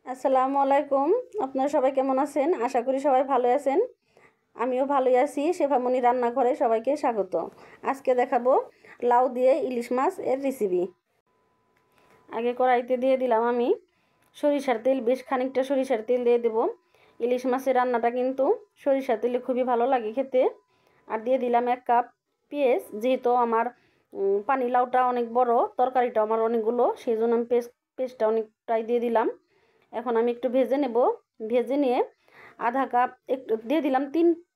আসসালামু আলাইকুম। আপনারা সবাই কেমন আছেন? আশা করি সবাই ভালো আছেন। আমিও ভালোই আছি। শেফামণি রান্নাঘরে সবাইকে স্বাগত। আজকে দেখাবো লাউ দিয়ে ইলিশ মাছ এর রেসিপি। আগে কড়াইতে দিয়ে দিলাম আমি সরিষার তেল, বেশ খানিকটা সরিষার তেল দিয়ে দেব। ইলিশ মাছের রান্নাটা কিন্তু সরিষার তেলে খুবই ভালো লাগে খেতে। আর দিয়ে দিলাম 1 কাপ পেঁয়াজ। যেহেতু আমার পানি লাউটা অনেক বড়, তরকারিটা আমার অনেকগুলো, সেই জন্য আমি পেস্টটা অনেকটাই দিয়ে দিলাম। এখন আমি একটু ভেজে নেব। ভেজে নিয়ে আধা কাপ একটু দিয়ে দিলাম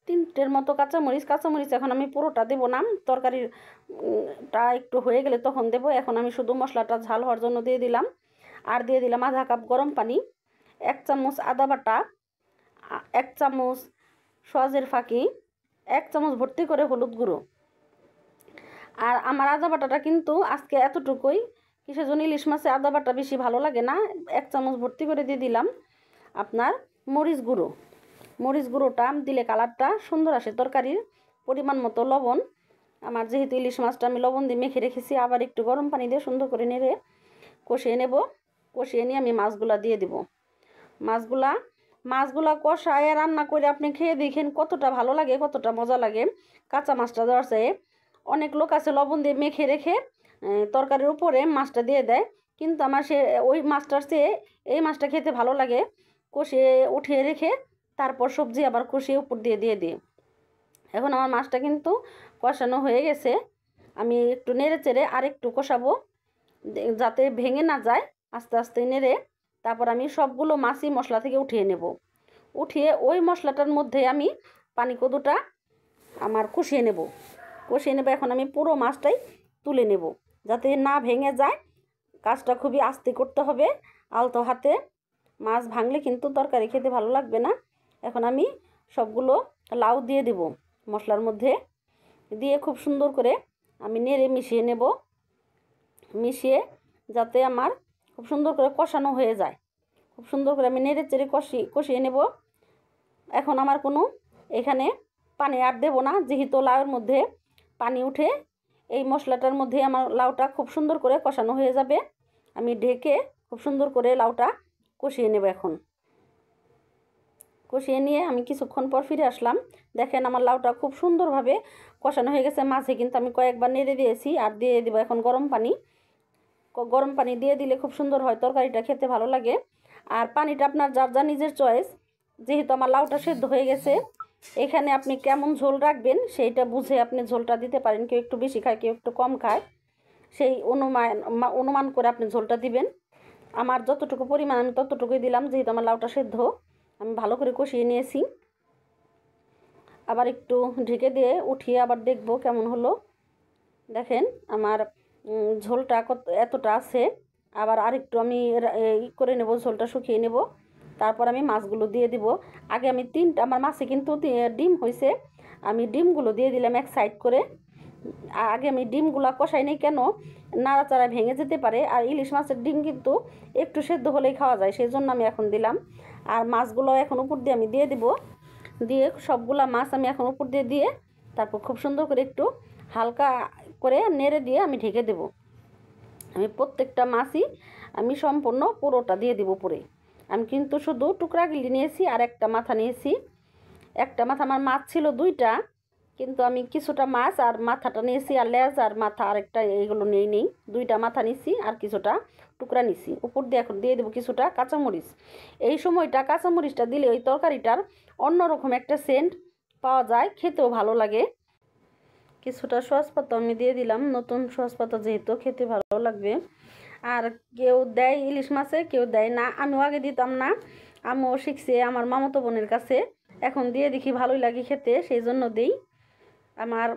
তিনটের মতো কাঁচামরিচ। এখন আমি পুরোটা দেবো না, তরকারিটা একটু হয়ে গেলে তখন দেবো। এখন আমি শুধু মশলাটা ঝাল হওয়ার জন্য দিয়ে দিলাম। আর দিয়ে দিলাম আধা কাপ গরম পানি, 1 চামচ আদা বাটা, 1 চামচ সজের ফাঁকি, 1 চামচ ভর্তি করে হলুদ গুঁড়ো। আর আমার আদা বাটাটা কিন্তু আজকে এতটুকুই। কিসের জন্য ইলিশ মাছে আদা বাটা বেশি ভালো লাগে না, 1 চামচ ভর্তি করে দিয়ে দিলাম আপনার মরিচ গুঁড়োটা দিলে কালারটা সুন্দর আসে তরকারির। পরিমাণ মতো লবণ। আমার যেহেতু ইলিশ মাছটা আমি লবণ দিয়ে মেখে রেখেছি, আবার একটু গরম পানি দিয়ে সুন্দর করে নেড়ে কষিয়ে নেব। কষিয়ে নিয়ে আমি মাছগুলা দিয়ে দেব। মাছগুলা কষায় রান্না করে আপনি খেয়ে দেখেন কতটা ভালো লাগে, কতটা মজা লাগে। কাঁচা মাছটা দেওয়ার চেয়ে অনেক লোক আছে লবণ দিয়ে মেখে রেখে তরকারির উপরে মাছটা দিয়ে দেয়, কিন্তু আমার ওই মাছটার চেয়ে এই মাছটা খেতে ভালো লাগে। কষিয়ে উঠিয়ে রেখে তারপর সবজি আবার কষিয়ে উপর দিয়ে দিই। এখন আমার মাছটা কিন্তু কষানো হয়ে গেছে। আমি একটু নেড়ে চেড়ে আর একটু কষাবো যাতে ভেঙে না যায়। আস্তে আস্তে নেড়ে তারপর আমি সবগুলো মাছই মশলা থেকে উঠিয়ে নেব। উঠিয়ে ওই মশলাটার মধ্যে আমি পানি কদুটা আমার কষিয়ে নেব। এখন আমি পুরো মাছটাই তুলে নেব যাতে না ভেঙে যায়। কাজটা খুবই আস্তে করতে হবে, আলতো হাতে। মাছ ভাঙলে কিন্তু তরকারি খেতে ভালো লাগবে না। এখন আমি সবগুলো লাউ দিয়ে দেব মশলার মধ্যে, দিয়ে খুব সুন্দর করে আমি নেড়ে মিশিয়ে নেব। মিশিয়ে যাতে আমার খুব সুন্দর করে কষানো হয়ে যায়, খুব সুন্দর করে আমি নেড়ে চেড়ে কষিয়ে নেব। এখন আমার কোনো এখানে পানি আর দেবো না, যেহেতু লাউয়ের মধ্যে পানি উঠে এই মশলাটার মধ্যে আমার লাউটা খুব সুন্দর করে কষানো হয়ে যাবে। আমি ঢেকে খুব সুন্দর করে লাউটা কষিয়ে নেব। এখন কষিয়ে নিয়ে আমি কিছুক্ষণ পর ফিরে আসলাম। দেখেন আমার লাউটা খুব সুন্দরভাবে কষানো হয়ে গেছে। মাঝে কিন্তু আমি কয়েকবার নেড়ে দিয়েছি। আর দিয়ে দেবো এখন গরম পানি দিয়ে দিলে খুব সুন্দর হয়, তরকারিটা খেতে ভালো লাগে। আর পানিটা আপনার যার যা নিজের চয়েস। যেহেতু আমার লাউটা সেদ্ধ হয়ে গেছে, এখানে আপনি কেমন ঝোল রাখবেন সেইটা বুঝে আপনি ঝোলটা দিতে পারেন। কেউ একটু বেশি খায়, কেউ একটু কম খায়, সেই অনুমান করে আপনি ঝোলটা দিবেন। আমার যতটুকু পরিমাণ আমি ততটুকুই দিলাম, যেহেতু আমার লাউটা সেদ্ধ। আমি ভালো করে কষিয়ে নিয়েছি। আবার একটু ঢেকে দিয়ে উঠিয়ে আবার দেখব কেমন হলো। দেখেন আমার ঝোলটা এতটা আছে। আবার আরেকটু আমি করে নেব, ঝোলটা শুকিয়ে নেব। তারপর আমি মাছগুলো দিয়ে দিব। আগে আমি আমার মাছে কিন্তু ডিম হয়েছে, আমি ডিমগুলো দিয়ে দিলাম এক সাইড করে। আগে আমি ডিমগুলো কষাই নি, কেন নাড়াচাড়া ভেঙে যেতে পারে। আর ইলিশ মাছের ডিম কিন্তু একটু সেদ্ধ হলেই খাওয়া যায়, সেই জন্য আমি এখন দিলাম। আর মাছগুলো এখন উপর দিয়ে আমি দিয়ে দিব। দিয়ে সবগুলা মাছ আমি এখন উপর দিয়ে তারপর খুব সুন্দর করে একটু হালকা করে নেড়ে দিয়ে আমি ঢেকে দেব। আমি প্রত্যেকটা মাছই আমি সম্পূর্ণ পুরোটা দিয়ে দিব পরে। আমি কিন্তু শুধু টুকরাগুলি নিয়েছি আর একটা মাথা নিয়েছি। একটা মাথা, আমার মাছ ছিল 2টা, কিন্তু আমি কিছুটা মাছ আর মাথাটা নিয়েছি, আর লেজ আর মাথা আরেকটা এইগুলো নেই 2টা মাথা নিছি আর কিছুটা টুকরা নিছি। উপর দিয়ে এখন দিয়ে দেবো কিছুটা কাঁচামরিচ। এই সময়টা কাঁচামরিচটা দিলে ওই তরকারিটার অন্যরকম একটা সেন্ট পাওয়া যায়, খেতেও ভালো লাগে। কিছুটা সসপাতা আমি দিয়ে দিলাম, নতুন সসপাতা যেহেতু খেতে ভালো লাগবে। আর কেউ দেয় ইলিশ মাছে, কেউ দেয় না। আমিও আগে দিতাম না, আমিও শিখছি আমার মামাতো বোনের কাছে। এখন দিয়ে দেখি ভালোই লাগে খেতে, সেই জন্য দিই। আমার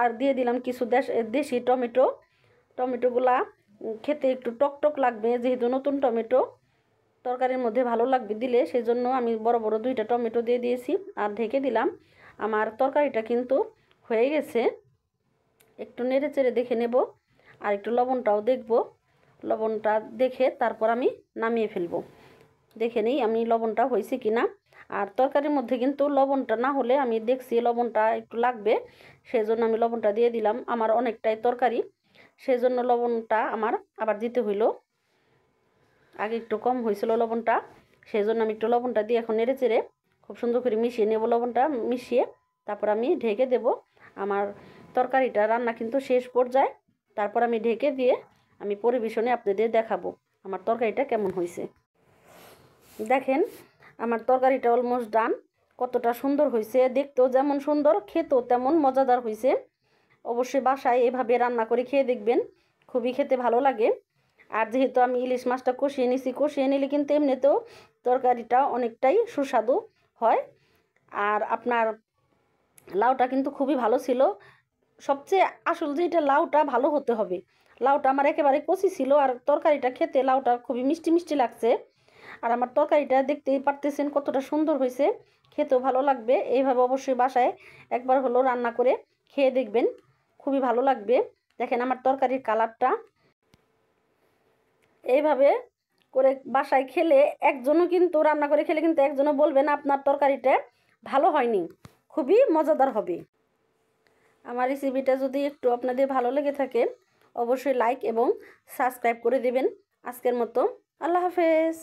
আর দিয়ে দিলাম কিছু দেশি টমেটোগুলা খেতে একটু টক লাগবে, যেহেতু নতুন টমেটো তরকারির মধ্যে ভালো লাগবে দিলে, সেই জন্য আমি বড় বড় 2টা টমেটো দিয়ে দিয়েছি আর ঢেকে দিলাম। আমার তরকারিটা কিন্তু হয়ে গেছে। একটু নেড়ে চেড়ে দেখে নেব, আর একটু লবণটাও দেখব। লবণটা দেখে তারপর আমি নামিয়ে ফেলবো। দেখে নিই আমি লবণটা হয়েছে কিনা। আর তরকারির মধ্যে কিন্তু লবণটা না হলে, আমি দেখছি লবণটা একটু লাগবে, সেই জন্য আমি লবণটা দিয়ে দিলাম। আমার অনেকটাই তরকারি, সেই জন্য লবণটা আমার আবার দিতে হইল। আগে একটু কম হয়েছিল লবণটা, সেই জন্য আমি একটু লবণটা দিয়ে এখন নেড়ে চেড়ে খুব সুন্দর করে মিশিয়ে নেব। লবণটা মিশিয়ে তারপর আমি ঢেকে দেব। আমার তরকারিটা রান্না কিন্তু শেষ পর্যায়ে। তারপর আমি ঢেকে দিয়ে আমি পরিবেশনে আপনাদের দেখাবো আমার তরকারিটা কেমন হয়েছে। দেখেন আমার তরকারিটা অলমোস্ট ডান। কতটা সুন্দর হয়েছে, দেখতেও যেমন সুন্দর, খেতেও তেমন মজাদার হয়েছে। অবশ্যই বাসায় এভাবে রান্না করে খেয়ে দেখবেন, খুবই খেতে ভালো লাগে। আর যেহেতু আমি ইলিশ মাছটা কষিয়ে নিছি, কষিয়ে নিলে কিন্তু এমনিতেও তরকারিটা অনেকটাই সুস্বাদু হয়। আর আপনার লাউটা কিন্তু খুবই ভালো ছিল। সবচেয়ে আসল যে এটা লাউটা ভালো হতে হবে। লাউটা আমার একেবারে কচি ছিল, আর তরকারিটা খেতে লাউটা খুবই মিষ্টি মিষ্টি লাগছে। আর আমার তরকারিটা দেখতেই পারতেছেন কতটা সুন্দর হয়েছে, খেতেও ভালো লাগবে। এইভাবে অবশ্যই বাসায় একবার হলো রান্না করে খেয়ে দেখবেন, খুবই ভালো লাগবে। দেখেন আমার তরকারির কালারটা। এইভাবে করে বাসায় খেলে একজনও কিন্তু রান্না করে খেলে কিন্তু একজনও বলবেন আপনার তরকারিটা ভালো হয়নি, খুবই মজাদার হবে। আমার রেসিপিটা যদি একটু আপনাদের ভালো লেগে থাকে অবশ্যই লাইক এবং সাবস্ক্রাইব করে দেবেন। আজকের মতো আল্লাহ হাফেজ।